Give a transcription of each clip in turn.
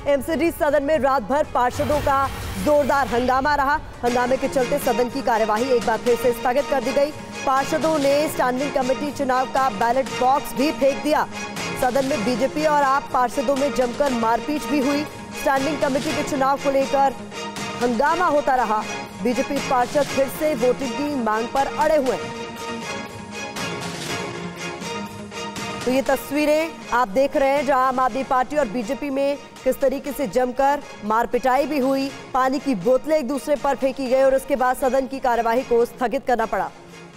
MCD सदन में रात भर पार्षदों का जोरदार हंगामा रहा। हंगामे के चलते सदन की कार्यवाही एक बार फिर से स्थगित कर दी गई। पार्षदों ने स्टैंडिंग कमेटी चुनाव का बैलेट बॉक्स भी फेंक दिया। सदन में बीजेपी और आप पार्षदों में जमकर मारपीट भी हुई। स्टैंडिंग कमेटी के चुनाव को लेकर हंगामा होता रहा। बीजेपी पार्षद फिर से वोटिंग की मांग पर अड़े हुए हैं। तो ये तस्वीरें आप देख रहे हैं जहां आम आदमी पार्टी और बीजेपी में किस तरीके से जमकर मारपिटाई भी हुई। पानी की बोतलें एक दूसरे पर फेंकी गई और उसके बाद सदन की कार्यवाही को स्थगित करना पड़ा।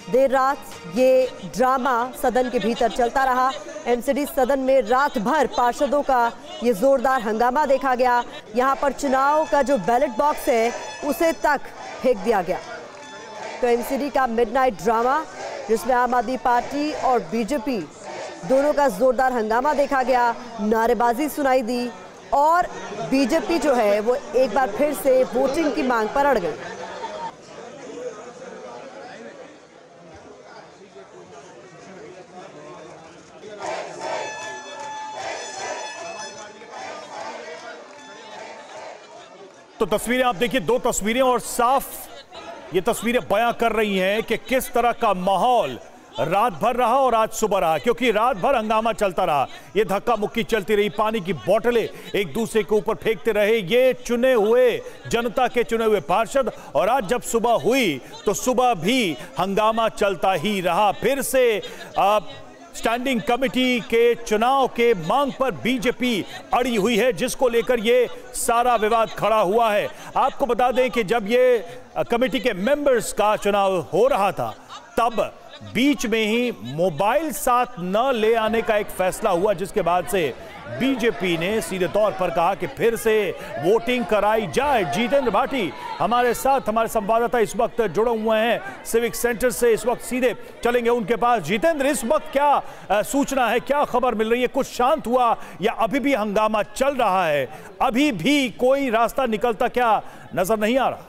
देर रात ये ड्रामा सदन के भीतर चलता रहा। एमसीडी सदन में रात भर पार्षदों का ये जोरदार हंगामा देखा गया। यहाँ पर चुनाव का जो बैलेट बॉक्स है उसे तक फेंक दिया गया। तो एमसीडी का मिडनाइट ड्रामा जिसमें आम आदमी पार्टी और बीजेपी दोनों का जोरदार हंगामा देखा गया, नारेबाजी सुनाई दी और बीजेपी जो है वो एक बार फिर से वोटिंग की मांग पर अड़ गई। तो तस्वीरें आप देखिए, दो तस्वीरें और साफ ये तस्वीरें बयां कर रही हैं कि किस तरह का माहौल रात भर रहा और आज सुबह रहा, क्योंकि रात भर हंगामा चलता रहा। ये धक्का मुक्की चलती रही, पानी की बोतलें एक दूसरे के ऊपर फेंकते रहे ये चुने हुए जनता के चुने हुए पार्षद। और आज जब सुबह हुई तो सुबह भी हंगामा चलता ही रहा। फिर से स्टैंडिंग कमेटी के चुनाव के मांग पर बीजेपी अड़ी हुई है, जिसको लेकर ये सारा विवाद खड़ा हुआ है। आपको बता दें कि जब ये कमेटी के मेंबर्स का चुनाव हो रहा था तब बीच में ही मोबाइल साथ न ले आने का एक फैसला हुआ, जिसके बाद से बीजेपी ने सीधे तौर पर कहा कि फिर से वोटिंग कराई जाए। जितेंद्र भाटी हमारे साथ, हमारे संवाददाता इस वक्त जुड़े हुए हैं सिविक सेंटर से, इस वक्त सीधे चलेंगे उनके पास। जितेंद्र, इस वक्त क्या सूचना है, क्या खबर मिल रही है? कुछ शांत हुआ या अभी भी हंगामा चल रहा है? अभी भी कोई रास्ता निकलता क्या नजर नहीं आ रहा?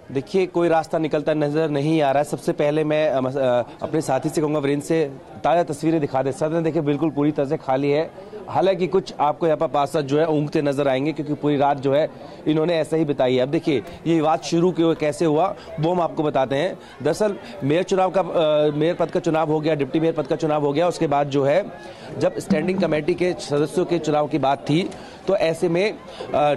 देखिए, कोई रास्ता निकलता नजर नहीं आ रहा है। सबसे पहले मैं अपने साथी से कहूँगा वीरेंद्र से ताज़ा तस्वीरें दिखा दे। सदन देखिए बिल्कुल पूरी तरह से खाली है। हालांकि कुछ आपको यहाँ पर पार्षद जो है ऊँघते नजर आएंगे, क्योंकि पूरी रात जो है इन्होंने ऐसे ही बिताई है। अब देखिए ये विवाद शुरू कैसे हुआ वो हम आपको बताते हैं। दरअसल मेयर पद का चुनाव हो गया, डिप्टी मेयर पद का चुनाव हो गया। उसके बाद जो है जब स्टैंडिंग कमेटी के सदस्यों के चुनाव की बात थी तो ऐसे में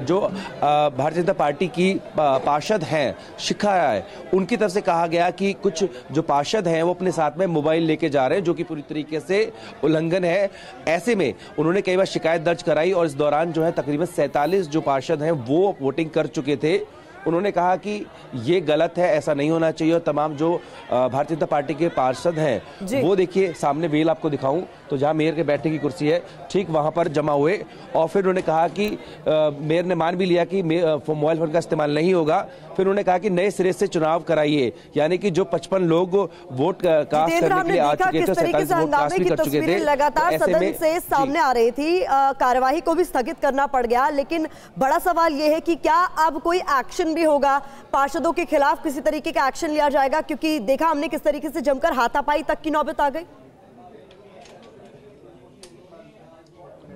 जो भारतीय जनता पार्टी की पार्षद हैं शिखा राय, उनकी तरफ से कहा गया कि कुछ जो पार्षद हैं वो अपने साथ में मोबाइल लेके जा रहे हैं, जो कि पूरी तरीके से उल्लंघन है। ऐसे में उन्होंने कई बार शिकायत दर्ज कराई और इस दौरान जो है तकरीबन 47 जो पार्षद हैं वो वोटिंग कर चुके थे। उन्होंने कहा कि ये गलत है, ऐसा नहीं होना चाहिए। और तमाम जो भारतीय जनता पार्टी के पार्षद हैं वो देखिए सामने वेल आपको दिखाऊं तो जहां मेयर के बैठने की कुर्सी है ठीक वहां पर जमा हुए। और फिर उन्होंने कहा कि मेयर ने मान भी लिया कि मोबाइल फोन का इस्तेमाल नहीं होगा। फिर उन्होंने कहा कि नए सिरे से चुनाव कराइए, यानी कि जो 55 लोग वोट कास्ट करने के लिए आ चुके थे, 47 वोट कास्ट भी कर चुके थे। लगातार सदन से सामने आ रही थी, कार्यवाही को भी स्थगित करना पड़ गया। लेकिन बड़ा सवाल यह है कि क्या अब कोई एक्शन भी होगा, पार्षदों के खिलाफ किसी तरीके का एक्शन लिया जाएगा? क्योंकि देखा हमने किस तरीके से जमकर हाथापाई तक की नौबत आ गई।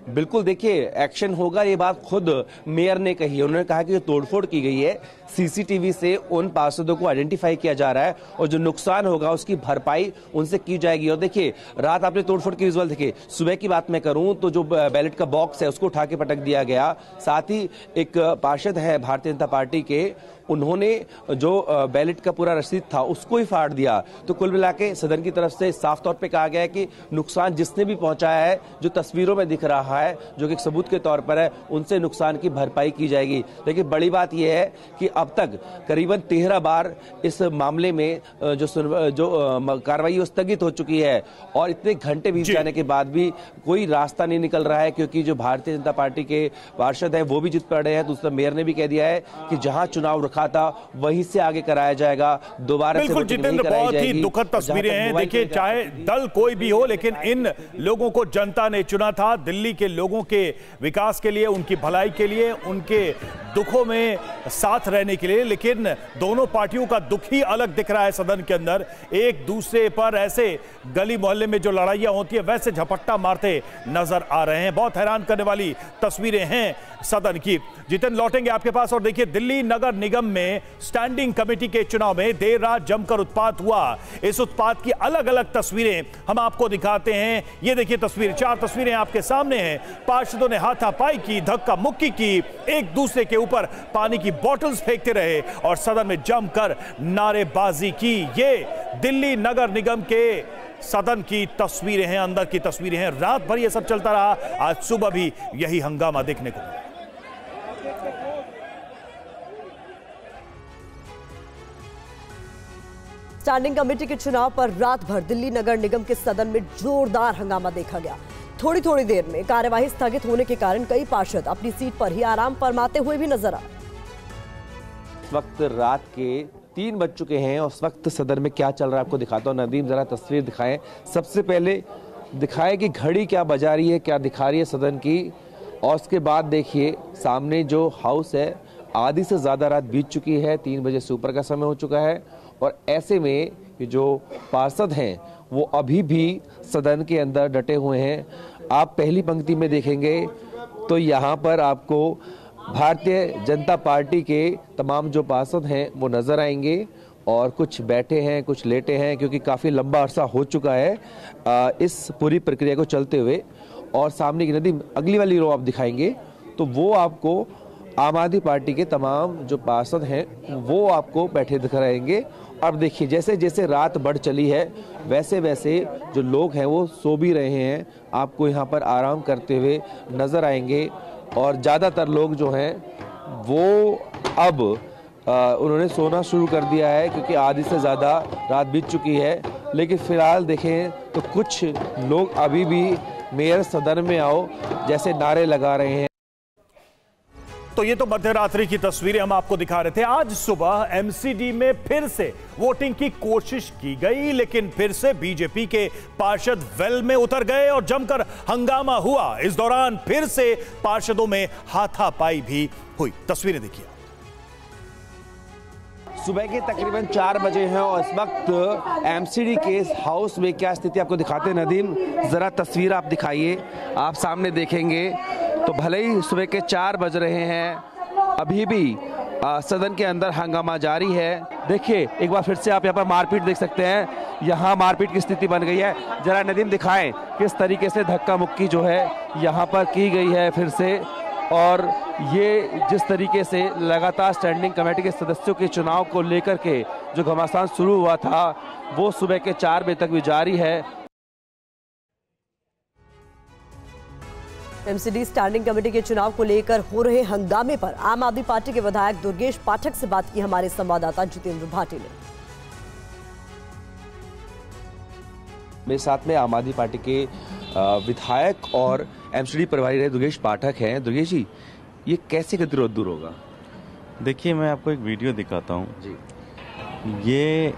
बिल्कुल, देखिए एक्शन होगा, ये बात खुद मेयर ने कही। उन्होंने कहा कि जो तोड़फोड़ की गई है सीसीटीवी से उन पार्षदों को आइडेंटिफाई किया जा रहा है और जो नुकसान होगा उसकी भरपाई उनसे की जाएगी। और देखिए रात आपने तोड़फोड़ की विजुअल देखिए। सुबह की बात मैं करूं तो जो बैलेट का बॉक्स है उसको उठा के पटक दिया गया। साथ ही एक पार्षद है भारतीय जनता पार्टी के, उन्होंने जो बैलेट का पूरा रसीद था उसको ही फाड़ दिया। तो कुल मिला के सदन की तरफ से साफ तौर पे कहा गया है कि नुकसान जिसने भी पहुंचाया है, जो तस्वीरों में दिख रहा है, जो कि एक सबूत के तौर पर है, उनसे नुकसान की भरपाई की जाएगी। लेकिन बड़ी बात यह है कि अब तक करीबन 13 बार इस मामले में जो कार्रवाई स्थगित हो चुकी है और इतने घंटे बीत जाने के बाद भी कोई रास्ता नहीं निकल रहा है, क्योंकि जो भारतीय जनता पार्टी के पार्षद है वो भी जिद पड़े हैं। दूसरा मेयर ने भी कह दिया है कि जहां चुनाव रखा था वहीं से आगे कराया जाएगा। दोबारा से बिल्कुल जितेंद्र, बहुत ही दुखद तस्वीरें हैं। देखिए, चाहे दल कोई भी हो, लेकिन इन लोगों को जनता ने चुना था दिल्ली के लोगों के विकास के लिए, उनकी भलाई के लिए, उनके दुखों में साथ रहने के लिए। लेकिन दोनों पार्टियों का दुख ही अलग दिख रहा है सदन के अंदर। एक दूसरे पर ऐसे गली मोहल्ले में जो लड़ाइयां होती है वैसे झपट्टा मारते नजर आ रहे हैं। बहुत हैरान करने वाली तस्वीरें हैं सदन की। जितेंद्र, लौटेंगे आपके पास। और देखिए, दिल्ली नगर निगम में स्टैंडिंग कमेटी के चुनाव में देर रात जमकर उत्पात हुआ। इस उत्पात की अलग अलग तस्वीरें हम आपको दिखाते हैं। ये देखिए तस्वीर, 4 तस्वीरें आपके सामने हैं। पार्षदों ने हाथापाई की, धक्का मुक्की की, एक दूसरे के ऊपर पानी की बोतल्स फेंकते रहे और सदन में जमकर नारेबाजी की। ये दिल्ली नगर निगम के सदन की तस्वीरें हैं, अंदर की तस्वीरें हैं। रात भर ये सब चलता रहा। आज सुबह भी यही हंगामा देखने को मिला। स्टैंडिंग कमेटी के चुनाव पर रात भर दिल्ली नगर निगम के सदन में जोरदार हंगामा देखा गया। थोड़ी थोड़ी देर में कार्यवाही स्थगित होने के कारण कई पार्षद अपनी सीट पर ही आराम फरमाते हुए भी नजर आए। इस वक्त रात के 3 बज चुके हैं और उस वक्त सदन में क्या चल रहा है आपको दिखाता हूँ। नदीम, जरा तस्वीर दिखाएं। सबसे पहले दिखाएं कि घड़ी क्या बजा रही है, क्या दिखा रही है सदन की। और उसके बाद देखिए सामने जो हाउस है, आधी से ज़्यादा रात बीत चुकी है, 3 बजे से ऊपर का समय हो चुका है। और ऐसे में जो पार्षद हैं वो अभी भी सदन के अंदर डटे हुए हैं। आप पहली पंक्ति में देखेंगे तो यहाँ पर आपको भारतीय जनता पार्टी के तमाम जो पार्षद हैं वो नज़र आएंगे। और कुछ बैठे हैं, कुछ लेटे हैं, क्योंकि काफ़ी लंबा अरसा हो चुका है इस पूरी प्रक्रिया को चलते हुए। और सामने की नदी, अगली वाली रो आप दिखाएंगे तो वो आपको आम आदमी पार्टी के तमाम जो पार्षद हैं वो आपको बैठे दिख रहेंगे। अब देखिए, जैसे जैसे रात बढ़ चली है वैसे वैसे जो लोग हैं वो सो भी रहे हैं, आपको यहाँ पर आराम करते हुए नज़र आएंगे। और ज़्यादातर लोग जो हैं वो अब उन्होंने सोना शुरू कर दिया है, क्योंकि आधी से ज़्यादा रात बीत चुकी है। लेकिन फ़िलहाल देखें तो कुछ लोग अभी भी मेयर सदन में आओ जैसे नारे लगा रहे हैं। तो ये तो मध्य रात्रि की तस्वीरें हम आपको दिखा रहे थे। आज सुबह एमसीडी में फिर से वोटिंग की कोशिश की गई, लेकिन फिर से बीजेपी के पार्षद वेल में उतर गए और जमकर हंगामा हुआ। इस दौरान फिर से पार्षदों में हाथापाई भी हुई। तस्वीरें देखिए। सुबह के तकरीबन 4 बजे हैं और इस वक्त एमसीडी के हाउस में क्या स्थिति आपको दिखाते हैं। नदीम, जरा तस्वीर आप दिखाइए। आप सामने देखेंगे तो भले ही सुबह के 4 बज रहे हैं, अभी भी सदन के अंदर हंगामा जारी है। देखिए, एक बार फिर से आप यहाँ पर मारपीट देख सकते हैं। यहाँ मारपीट की स्थिति बन गई है। जरा नदीम दिखाएं किस तरीके से धक्का मुक्की जो है यहाँ पर की गई है फिर से। और ये जिस तरीके से लगातार स्टैंडिंग कमेटी के सदस्यों के चुनाव को लेकर के जो घमासान शुरू हुआ था वो सुबह के 4 बजे तक भी जारी है। एमसीडी स्टैंडिंग कमेटी के चुनाव को लेकर हो रहे हंगामे पर आम आदमी पार्टी के विधायक दुर्गेश पाठक से बात की हमारे संवाददाता जितेंद्र भाटी ने। मेरे साथ में आम आदमी पार्टी के विधायक और एमसीडी प्रभारी रहे दुर्गेश पाठक हैं। दुर्गेश जी, ये कैसे गतिरोध दूर होगा? देखिए, मैं आपको एक वीडियो दिखाता हूँ जी। ये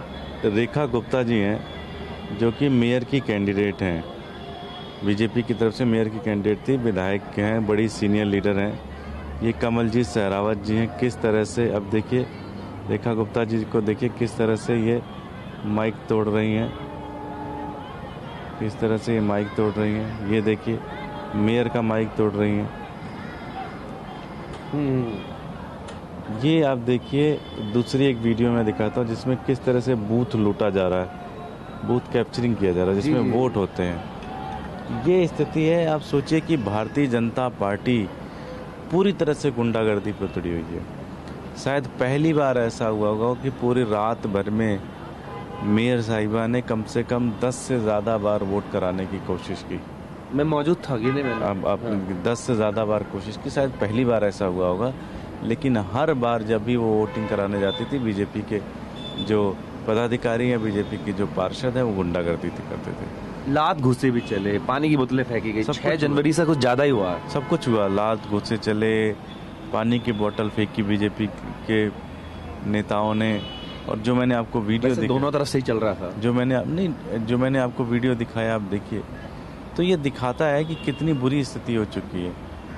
रेखा गुप्ता जी हैं जो कि मेयर की कैंडिडेट हैं, बीजेपी की तरफ से मेयर की कैंडिडेट थी, विधायक हैं, बड़ी सीनियर लीडर हैं। ये कमलजीत सहरावत जी हैं। किस तरह से, अब देखिए रेखा गुप्ता जी को देखिए किस तरह से ये माइक तोड़ रही हैं, किस तरह से ये माइक तोड़ रही हैं। ये देखिए मेयर का माइक तोड़ रही हैं। ये आप देखिए दूसरी एक वीडियो में दिखाता हूँ जिसमें किस तरह से बूथ लूटा जा रहा है, बूथ कैप्चरिंग किया जा रहा है जिसमें वोट होते हैं। ये स्थिति है। आप सोचिए कि भारतीय जनता पार्टी पूरी तरह से गुंडागर्दी पर तुड़ी हुई है। शायद पहली बार ऐसा हुआ होगा कि पूरी रात भर में मेयर साहिबा ने कम से कम 10 से ज़्यादा बार वोट कराने की कोशिश की। मैं मौजूद था गिने में। आप 10 से ज़्यादा बार कोशिश की, शायद पहली बार ऐसा हुआ होगा। लेकिन हर बार जब भी वो वोटिंग कराने जाती थी, बीजेपी के जो पदाधिकारी या बीजेपी के जो पार्षद हैं वो गुंडागर्दी करते थे। लात घुसे भी चले, पानी की बोतलें फेंकी गई। 6 जनवरी से कुछ ज़्यादा ही हुआ। सब कुछ हुआ। लात घुसे चले, पानी की बोतल फेंकी बीजेपी के नेताओं ने, और जो मैंने आपको वीडियो दोनों तरफ से ही चल रहा था, जो मैंने आपको वीडियो दिखाया, आप देखिए, तो ये दिखाता है कि कितनी बुरी स्थिति हो चुकी है।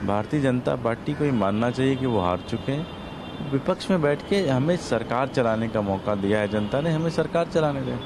भारतीय जनता पार्टी को ये मानना चाहिए कि वो हार चुके हैं। विपक्ष में बैठ के हमें सरकार चलाने का मौका दिया है जनता ने, हमें सरकार चलाने दें।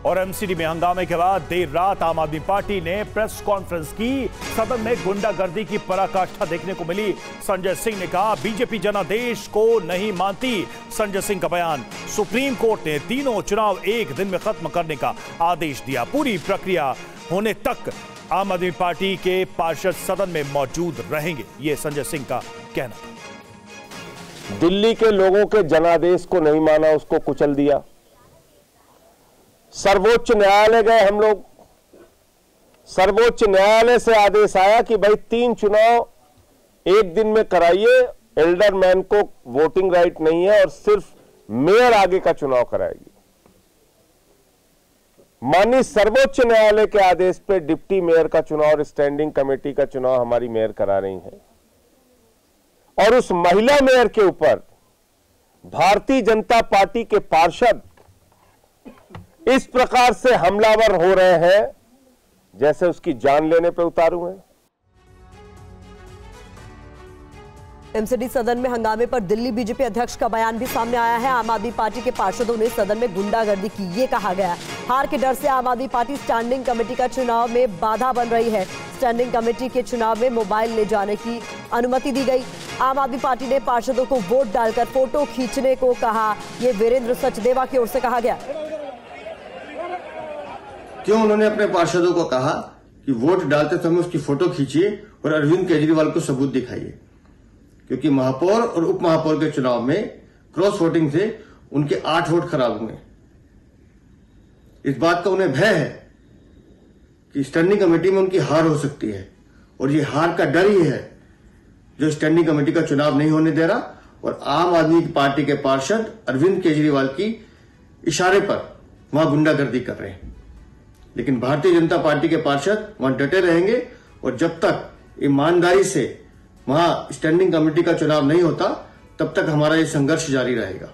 और एमसीडी में हंगामे के बाद देर रात आम आदमी पार्टी ने प्रेस कॉन्फ्रेंस की। सदन में गुंडागर्दी की पराकाष्ठा देखने को मिली। संजय सिंह ने कहा, बीजेपी जनादेश को नहीं मानती। संजय सिंह का बयान, सुप्रीम कोर्ट ने तीनों चुनाव एक दिन में खत्म करने का आदेश दिया। पूरी प्रक्रिया होने तक आम आदमी पार्टी के पार्षद सदन में मौजूद रहेंगे, ये संजय सिंह का कहना। दिल्ली के लोगों के जनादेश को नहीं माना, उसको कुचल दिया। सर्वोच्च न्यायालय गए हम लोग, सर्वोच्च न्यायालय से आदेश आया कि भाई 3 चुनाव एक दिन में कराइए, एल्डरमैन को वोटिंग राइट नहीं है और सिर्फ मेयर आगे का चुनाव कराएगी। माननीय सर्वोच्च न्यायालय के आदेश पे डिप्टी मेयर का चुनाव और स्टैंडिंग कमेटी का चुनाव हमारी मेयर करा रही है। और उस महिला मेयर के ऊपर भारतीय जनता पार्टी के पार्षद इस प्रकार से हमलावर हो रहे हैं जैसे उसकी जान लेने पे उतारू हैं। एमसीडी सदन में हंगामे पर दिल्ली बीजेपी अध्यक्ष का बयान भी सामने आया है। आम आदमी पार्टी के पार्षदों ने सदन में गुंडागर्दी की, ये कहा गया। हार के डर से आम आदमी पार्टी स्टैंडिंग कमेटी का चुनाव में बाधा बन रही है। स्टैंडिंग कमेटी के चुनाव में मोबाइल ले जाने की अनुमति दी गई। आम आदमी पार्टी ने पार्षदों को वोट डालकर फोटो खींचने को कहा। ये वीरेंद्र सचदेवा की ओर से कहा गया। क्यों उन्होंने अपने पार्षदों को कहा कि वोट डालते समय उसकी फोटो खींचिए और अरविंद केजरीवाल को सबूत दिखाइए, क्योंकि महापौर और उप महापौर के चुनाव में क्रॉस वोटिंग से उनके 8 वोट खराब हुए। इस बात का उन्हें भय है कि स्टैंडिंग कमेटी में उनकी हार हो सकती है, और ये हार का डर ही है जो स्टैंडिंग कमेटी का चुनाव नहीं होने दे रहा। और आम आदमी पार्टी के पार्षद अरविंद केजरीवाल की इशारे पर वहां गुंडागर्दी कर रहे हैं, लेकिन भारतीय जनता पार्टी के पार्षद वहां डटे रहेंगे। और जब तक ईमानदारी से वहां स्टैंडिंग कमेटी का चुनाव नहीं होता, तब तक हमारा ये संघर्ष जारी रहेगा।